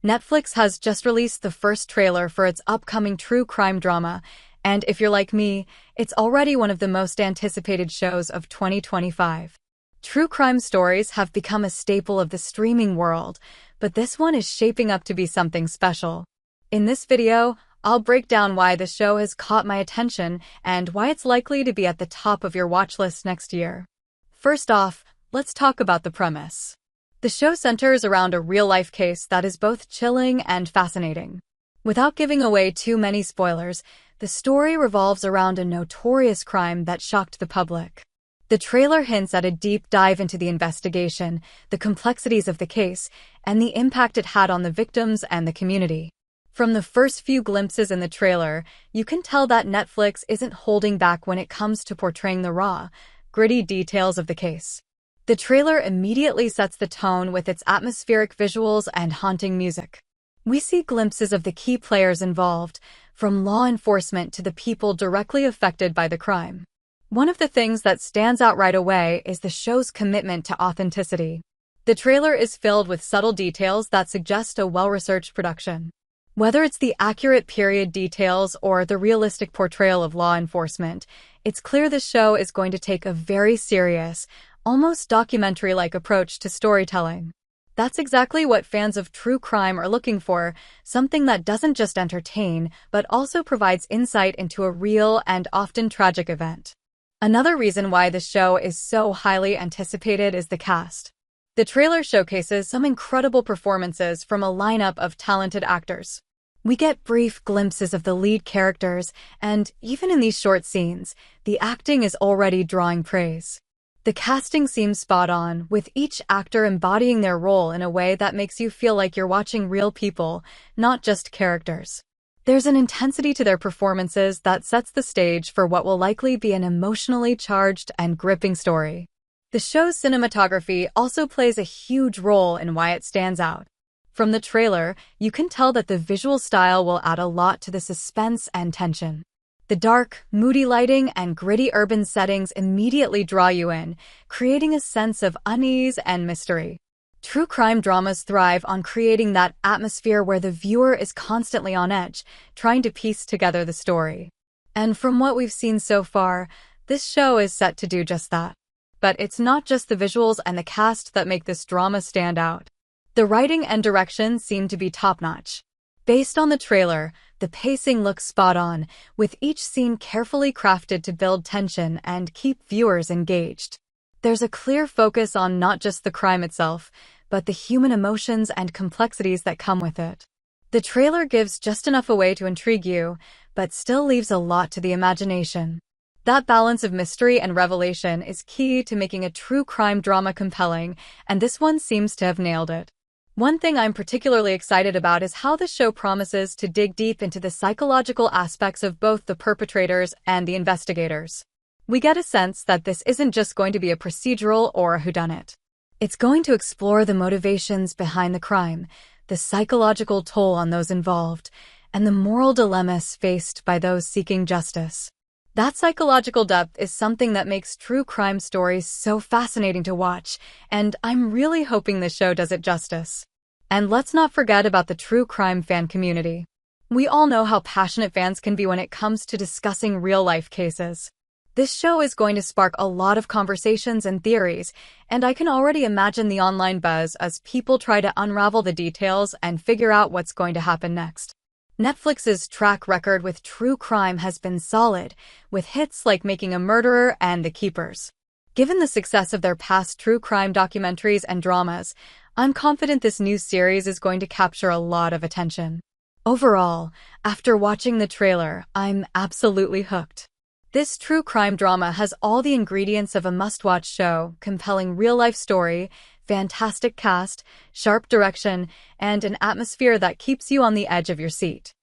Netflix has just released the first trailer for its upcoming true crime drama, and if you're like me, it's already one of the most anticipated shows of 2025. True crime stories have become a staple of the streaming world, but this one is shaping up to be something special. In this video, I'll break down why the show has caught my attention and why it's likely to be at the top of your watch list next year. First off, let's talk about the premise. The show centers around a real-life case that is both chilling and fascinating. Without giving away too many spoilers, the story revolves around a notorious crime that shocked the public. The trailer hints at a deep dive into the investigation, the complexities of the case, and the impact it had on the victims and the community. From the first few glimpses in the trailer, you can tell that Netflix isn't holding back when it comes to portraying the raw, gritty details of the case. The trailer immediately sets the tone with its atmospheric visuals and haunting music. We see glimpses of the key players involved, from law enforcement to the people directly affected by the crime. One of the things that stands out right away is the show's commitment to authenticity. The trailer is filled with subtle details that suggest a well-researched production. Whether it's the accurate period details or the realistic portrayal of law enforcement, it's clear the show is going to take a very serious, almost documentary-like approach to storytelling. That's exactly what fans of true crime are looking for, something that doesn't just entertain, but also provides insight into a real and often tragic event. Another reason why the show is so highly anticipated is the cast. The trailer showcases some incredible performances from a lineup of talented actors. We get brief glimpses of the lead characters, and even in these short scenes, the acting is already drawing praise. The casting seems spot on, with each actor embodying their role in a way that makes you feel like you're watching real people, not just characters. There's an intensity to their performances that sets the stage for what will likely be an emotionally charged and gripping story. The show's cinematography also plays a huge role in why it stands out. From the trailer, you can tell that the visual style will add a lot to the suspense and tension. The dark, moody lighting and gritty urban settings immediately draw you in, creating a sense of unease and mystery. True crime dramas thrive on creating that atmosphere where the viewer is constantly on edge, trying to piece together the story. And from what we've seen so far, this show is set to do just that. But it's not just the visuals and the cast that make this drama stand out. The writing and direction seem to be top-notch. Based on the trailer, the pacing looks spot on, with each scene carefully crafted to build tension and keep viewers engaged. There's a clear focus on not just the crime itself, but the human emotions and complexities that come with it. The trailer gives just enough away to intrigue you, but still leaves a lot to the imagination. That balance of mystery and revelation is key to making a true crime drama compelling, and this one seems to have nailed it. One thing I'm particularly excited about is how the show promises to dig deep into the psychological aspects of both the perpetrators and the investigators. We get a sense that this isn't just going to be a procedural or a whodunit. It's going to explore the motivations behind the crime, the psychological toll on those involved, and the moral dilemmas faced by those seeking justice. That psychological depth is something that makes true crime stories so fascinating to watch, and I'm really hoping the show does it justice. And let's not forget about the true crime fan community. We all know how passionate fans can be when it comes to discussing real-life cases. This show is going to spark a lot of conversations and theories, and I can already imagine the online buzz as people try to unravel the details and figure out what's going to happen next. Netflix's track record with true crime has been solid, with hits like Making a Murderer and The Keepers. Given the success of their past true crime documentaries and dramas, I'm confident this new series is going to capture a lot of attention. Overall, after watching the trailer, I'm absolutely hooked. This true crime drama has all the ingredients of a must-watch show: compelling real-life story, fantastic cast, sharp direction, and an atmosphere that keeps you on the edge of your seat.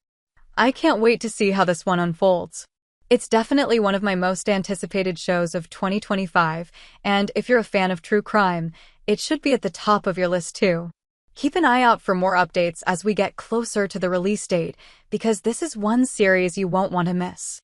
I can't wait to see how this one unfolds. It's definitely one of my most anticipated shows of 2025, and if you're a fan of true crime, it should be at the top of your list too. Keep an eye out for more updates as we get closer to the release date, because this is one series you won't want to miss.